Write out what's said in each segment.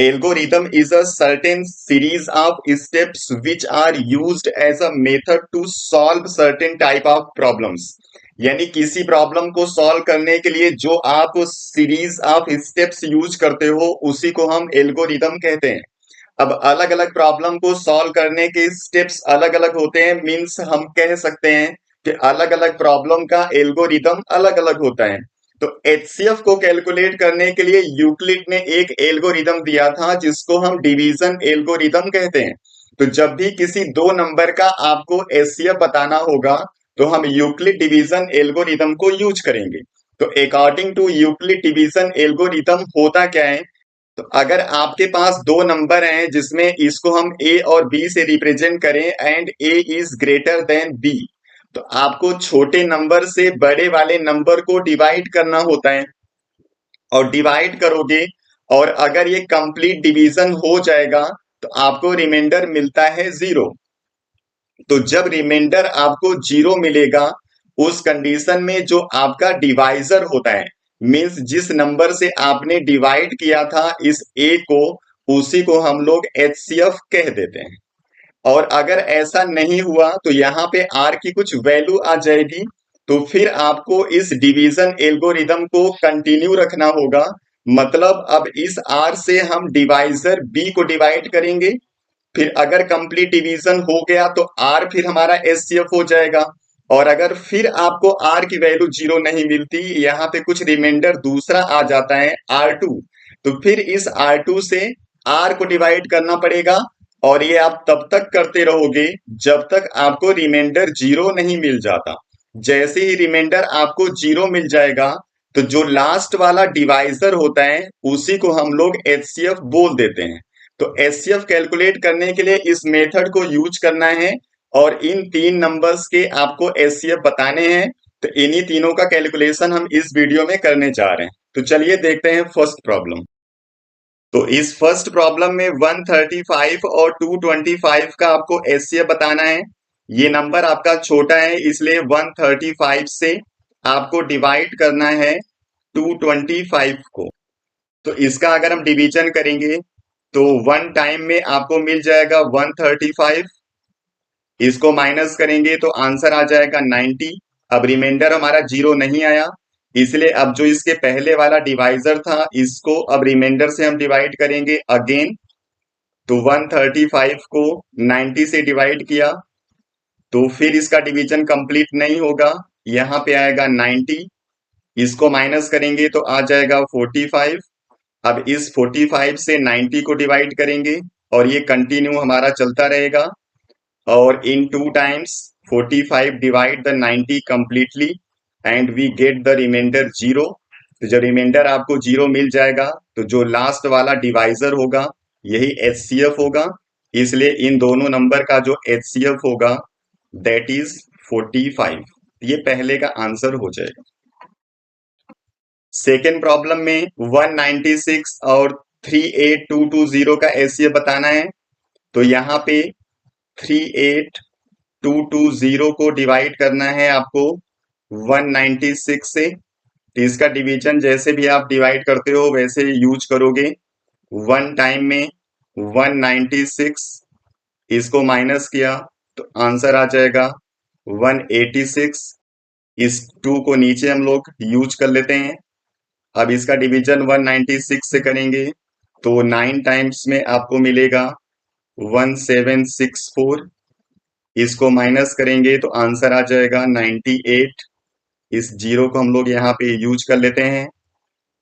Algorithm is a certain series of steps which are used as a method to solve certain type of problems. यानी किसी problem को solve करने के लिए जो आप सीरीज ऑफ स्टेप्स यूज करते हो उसी को हम एल्गोरिदम कहते हैं। अब अलग अलग प्रॉब्लम को सॉल्व करने के स्टेप्स अलग अलग होते हैं, मीन्स हम कह सकते हैं कि अलग अलग प्रॉब्लम का एल्गोरिदम अलग अलग होता है। तो एचसीएफ को कैलकुलेट करने के लिए यूक्लिड ने एक एल्गोरिदम दिया था जिसको हम डिवीजन एल्गोरिदम कहते हैं। तो जब भी किसी दो नंबर का आपको एचसीएफ बताना होगा तो हम यूक्लिड डिवीजन एल्गोरिदम को यूज करेंगे। तो according to Euclid division algorithm होता क्या है, तो अगर आपके पास दो नंबर हैं जिसमें इसको हम ए और बी से रिप्रेजेंट करें and A is greater than B, तो आपको छोटे नंबर से बड़े वाले नंबर को डिवाइड करना होता है और डिवाइड करोगे और अगर ये कंप्लीट डिवीजन हो जाएगा तो आपको रिमाइंडर मिलता है जीरो। तो जब रिमाइंडर आपको जीरो मिलेगा उस कंडीशन में जो आपका डिवाइजर होता है, मीन्स जिस नंबर से आपने डिवाइड किया था इस ए को, उसी को हम लोग एचसीएफ कह देते हैं। और अगर ऐसा नहीं हुआ तो यहाँ पे आर की कुछ वैल्यू आ जाएगी, तो फिर आपको इस डिवीजन एल्गोरिदम को कंटिन्यू रखना होगा। मतलब अब इस आर से हम डिवाइजर बी को डिवाइड करेंगे, फिर अगर कंप्लीट डिवीजन हो गया तो आर फिर हमारा एचसीएफ हो जाएगा। और अगर फिर आपको आर की वैल्यू जीरो नहीं मिलती, यहाँ पे कुछ रिमाइंडर दूसरा आ जाता है आर टू, तो फिर इस आर टू से आर को डिवाइड करना पड़ेगा और ये आप तब तक करते रहोगे जब तक आपको रिमाइंडर जीरो नहीं मिल जाता। जैसे ही रिमाइंडर आपको जीरो मिल जाएगा तो जो लास्ट वाला डिवाइजर होता है उसी को हम लोग एचसीएफ बोल देते हैं। तो एचसीएफ कैलकुलेट करने के लिए इस मेथड को यूज करना है और इन तीन नंबर्स के आपको एचसीएफ बताने हैं। तो इन्हीं तीनों का कैलकुलेशन हम इस वीडियो में करने जा रहे हैं। तो चलिए देखते हैं फर्स्ट प्रॉब्लम। तो इस फर्स्ट प्रॉब्लम में 135 और 225 का आपको एचसीएफ बताना है। ये नंबर आपका छोटा है इसलिए 135 से आपको डिवाइड करना है 225 को। तो इसका अगर हम डिवीजन करेंगे तो वन टाइम में आपको मिल जाएगा 135, इसको माइनस करेंगे तो आंसर आ जाएगा 90। अब रिमाइंडर हमारा जीरो नहीं आया, इसलिए अब जो इसके पहले वाला डिवाइजर था इसको अब रिमाइंडर से हम डिवाइड करेंगे अगेन। तो 135 को 90 से डिवाइड किया तो फिर इसका डिवीजन कंप्लीट नहीं होगा, यहाँ पे आएगा 90, इसको माइनस करेंगे तो आ जाएगा 45। अब इस 45 से 90 को डिवाइड करेंगे और ये कंटिन्यू हमारा चलता रहेगा और इन two times 45 divide the 90 completely and we get the remainder zero. तो जब रिमाइंडर आपको जीरो मिल जाएगा तो जो लास्ट वाला डिवाइजर होगा यही एचसीएफ होगा, इसलिए इन दोनों नंबर का जो एचसीएफ होगा दैट इज 45। ये पहले का आंसर हो जाएगा। सेकेंड प्रॉब्लम में 196 और 38220 का एचसीएफ बताना है। तो यहाँ पे 38220 को डिवाइड करना है आपको 196 से। तो इसका डिवीजन जैसे भी आप डिवाइड करते हो वैसे यूज करोगे। वन टाइम में 196, इसको माइनस किया तो आंसर आ जाएगा 186। इस टू को नीचे हम लोग यूज कर लेते हैं। अब इसका डिवीजन 196 से करेंगे तो 9 टाइम्स में आपको मिलेगा 1764, इसको माइनस करेंगे तो आंसर आ जाएगा 98। इस जीरो को हम लोग यहाँ पे यूज कर लेते हैं।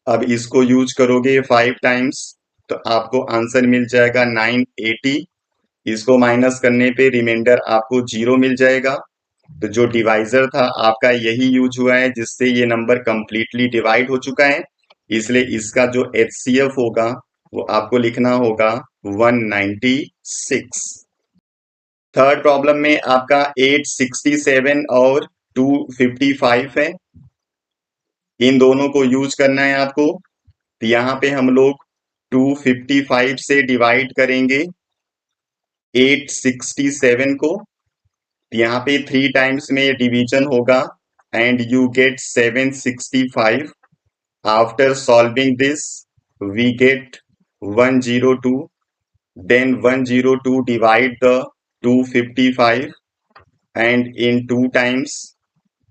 अब इसको यूज करोगे 5 टाइम्स तो आपको आंसर मिल जाएगा 980, इसको माइनस करने पे रिमाइंडर आपको जीरो मिल जाएगा। तो जो डिवाइजर था आपका यही यूज हुआ है जिससे ये नंबर कंप्लीटली डिवाइड हो चुका है, इसलिए इसका जो एचसीएफ होगा वो आपको लिखना होगा 196। थर्ड प्रॉब्लम में आपका 867 और 255 है, इन दोनों को यूज करना है आपको। तो यहाँ पे हम लोग 255 से डिवाइड करेंगे 867 को, यहाँ पे 3 टाइम्स में डिवीजन होगा and you get 765। After solving this we get 102. Then 102 divide the 255, and in 2 times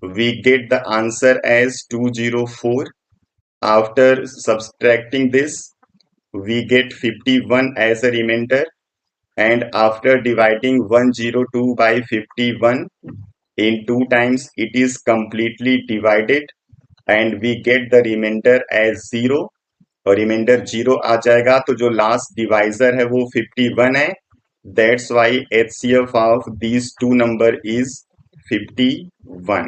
we get the answer as 204. After subtracting this, we get 51 as a remainder, and after dividing 102 by 51 in 2 times, it is completely divided and we get the remainder as 0, और reminder 0 आ जाएगा, तो जो last divisor है वो 51 है. That's why HCF of these two number is 51.